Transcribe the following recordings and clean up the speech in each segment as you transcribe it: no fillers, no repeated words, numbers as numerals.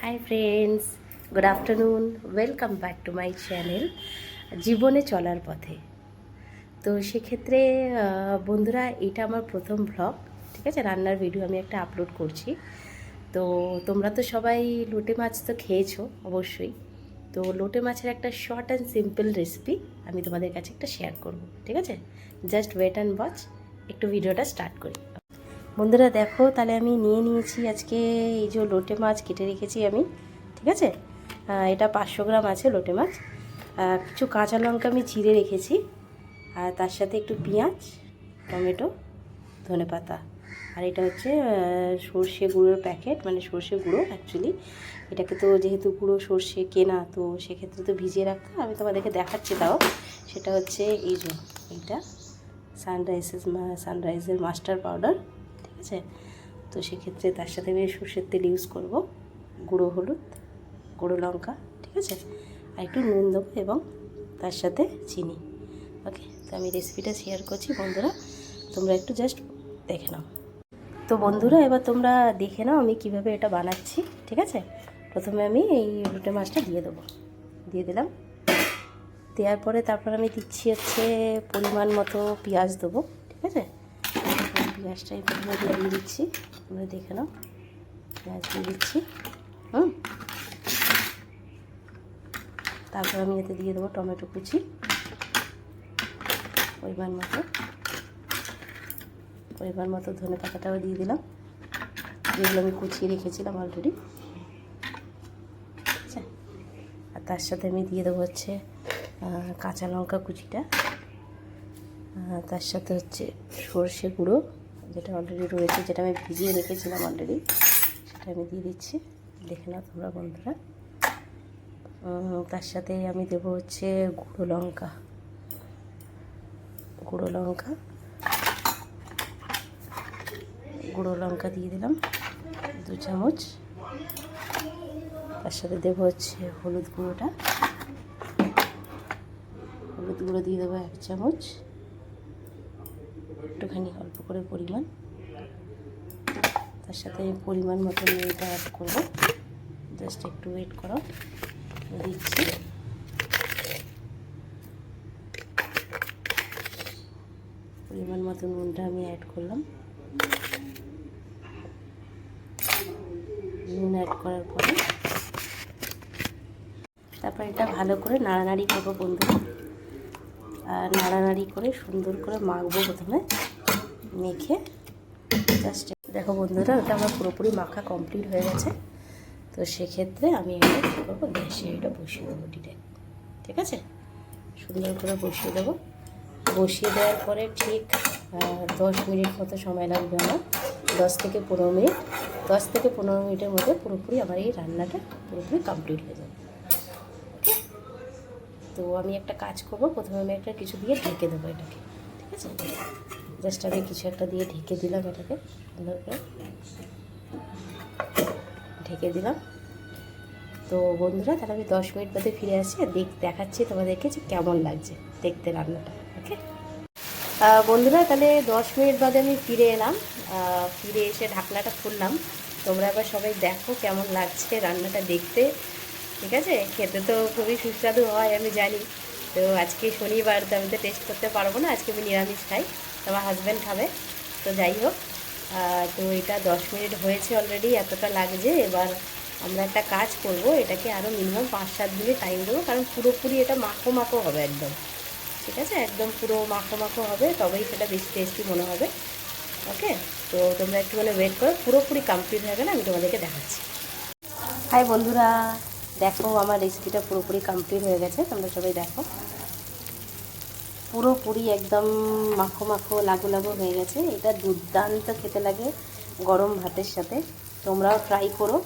Hi friends, good afternoon. Welcome back to my channel জীবনে চলার পথে। তো সেক্ষেত্রে বন্ধুরা, এটা আমার প্রথম ভ্লগ, ঠিক আছে? রান্নার ভিডিও আমি একটা আপলোড করছি। তো তোমরা তো সবাই লোটে মাছ তো খেয়েছো অবশ্যই। তো লোটে মাছের একটা শর্ট অ্যান্ড সিম্পল রেসিপি আমি তোমাদের কাছে একটা শেয়ার করব, ঠিক আছে? Just wait and watch. একটু ভিডিওটা স্টার্ট করি। বন্ধুরা দেখো, তাহলে আমি নিয়ে নিয়েছি আজকে এই যে লোটে মাছ কেটে রেখেছি আমি, ঠিক আছে? এটা 500 গ্রাম আছে লোটে মাছ। কিছু কাঁচা লঙ্কা আমি চিড়ে রেখেছি, আর তার সাথে একটু পেঁয়াজ, টমেটো, ধনেপাতা। আর এটা হচ্ছে সর্ষে গুঁড়োর প্যাকেট, মানে সর্ষে গুঁড়ো অ্যাকচুয়ালি। এটাকে তো যেহেতু গুঁড়ো সর্ষে কেনা, তো সেক্ষেত্রে তো ভিজিয়ে রাখতে আমি তোমাদেরকে দেখাচ্ছি। তাও সেটা হচ্ছে এই যে এইটা সানরাইজের মাস্টার পাউডার, ঠিক আছে? তো সেক্ষেত্রে তার সাথে আমি সর্ষের তেল ইউজ করব, গুঁড়ো হলুদ, গুঁড়ো লঙ্কা, ঠিক আছে? আর একটু নুন দেবো এবং তার সাথে চিনি। ওকে, তো আমি রেসিপিটা শেয়ার করছি বন্ধুরা, তোমরা একটু জাস্ট দেখে নাও। তো বন্ধুরা এবার তোমরা দেখে নাও আমি কিভাবে এটা বানাচ্ছি, ঠিক আছে? প্রথমে আমি এই লোটে মাছটা দিয়ে দেবো, দিয়ে দিলাম। দেওয়ার পরে তারপর আমি দিচ্ছি হচ্ছে পরিমাণ মতো পেঁয়াজ দেবো, ঠিক আছে? পেঁয়াজটাই প্রথমে দিয়ে দিচ্ছি, তোমরা দেখে নাও। পেঁয়াজ দিয়ে দিচ্ছি, তারপর আমি এতে দিয়ে দেবো টমেটো কুচি পরিমাণ মতো ধনে পাতাটাও দিয়ে দিলাম, যেগুলো আমি কুচিয়ে রেখেছিলাম অলরেডি, ঠিক আছে? আর তার সাথে আমি দিয়ে দেবো হচ্ছে কাঁচা লঙ্কা কুচিটা, তার সাথে হচ্ছে সর্ষে গুঁড়ো যেটা অলরেডি রয়েছে, যেটা আমি ভিজিয়ে রেখেছিলাম অলরেডি, সেটা আমি দিয়ে দিচ্ছি। দেখে নাও তোমরা বন্ধুরা। তার সাথে আমি দেবো হচ্ছে গুঁড়ো লঙ্কা দিয়ে দিলাম 2 চামচ। তার সাথে দেবো হচ্ছে হলুদ গুঁড়ো দিয়ে দেবো 1 চামচ, একটুখানি অল্প করে পরিমাণ। তার সাথে পরিমাণ মতো নুনটা অ্যাড করবো, জাস্ট একটু ওয়েট করো, দিচ্ছি। পরিমাণ মতো নুনটা আমি অ্যাড করলাম। নুন অ্যাড করার পরে তারপর এটা ভালো করে নাড়ানাড়ি করবো বন্ধুরা। আর নাড়ানাড়ি করে সুন্দর করে মাখবো প্রথমে, মেখে জাস্ট দেখো বন্ধুরা, ওটা আমার পুরোপুরি মাখা কমপ্লিট হয়ে গেছে। তো সেক্ষেত্রে আমি এটা কী করবো, গ্যাসে এটা বসিয়ে দেবো ডিরেক্ট, ঠিক আছে? সুন্দর করে বসিয়ে দেবো। বসিয়ে দেওয়ার পরে ঠিক 10 মিনিট মতো সময় লাগবে আমার, 10 থেকে 15 মিনিটের মধ্যে পুরোপুরি আমার এই রান্নাটা পুরোপুরি কমপ্লিট হয়ে যাবে। ওকে, তো আমি একটা কাজ করবো, প্রথমে আমি একটা কিছু দিয়ে ঢেকে দেবো এটাকে, ঠিক আছে? জাস্ট আমি কিছু একটা দিয়ে ঢেকে দিলাম, এটাকে সুন্দর করে ঢেকে দিলাম। তো বন্ধুরা, তাহলে আমি 10 মিনিট বাদে ফিরে আসছি আর দেখাচ্ছি তোমাদেরকে যে কেমন লাগছে দেখতে রান্নাটা। ওকে বন্ধুরা, তাহলে 10 মিনিট বাদে আমি ফিরে এলাম। ফিরে এসে ঢাকনাটা খুললাম। তোমরা এবার সবাই দেখো কেমন লাগছে রান্নাটা দেখতে, ঠিক আছে? খেতে তো খুবই সুস্বাদু হয় আমি জানি। তো আজকে শনিবার, তো আমি তো টেস্ট করতে পারবো না, আজকে আমি নিরামিষ খাই, আমার হাজব্যান্ড খাবে। তো যাই হোক, তো এটা 10 মিনিট হয়েছে অলরেডি, এতটা লাগছে। এবার আমরা একটা কাজ করব, এটাকে আরও মিনিমাম 5-7 মিনিট টাইম দেবো, কারণ পুরোপুরি এটা মাখো মাখো হবে একদম, ঠিক আছে? একদম পুরো মাখো মাখো হবে, তবেই সেটা বেশি টেস্টি মনে হবে। ওকে, তো তোমরা একটু ওয়েট করো, পুরোপুরি কমপ্লিট হয়ে গেলে আমি তোমাদেরকে দেখাচ্ছি। হাই বন্ধুরা, দেখো আমার রেসিপিটা পুরোপুরি কমপ্লিট হয়ে গেছে। তোমরা সবাই দেখো, পুরোপুরি একদম মাখো মাখো লাগু লাগু হয়ে গেছে। এটা দুর্দান্ত খেতে লাগে গরম ভাতের সাথে। তোমরাও ট্রাই করো।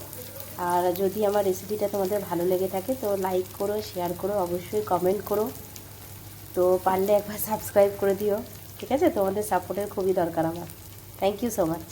আর যদি আমার রেসিপিটা তোমাদের ভালো লেগে থাকে তো লাইক করো, শেয়ার করো, অবশ্যই কমেন্ট করো। তো পারলে একবার সাবস্ক্রাইব করে দিও, ঠিক আছে? তোমাদের সাপোর্টের খুবই দরকার আমার। Thank you so much.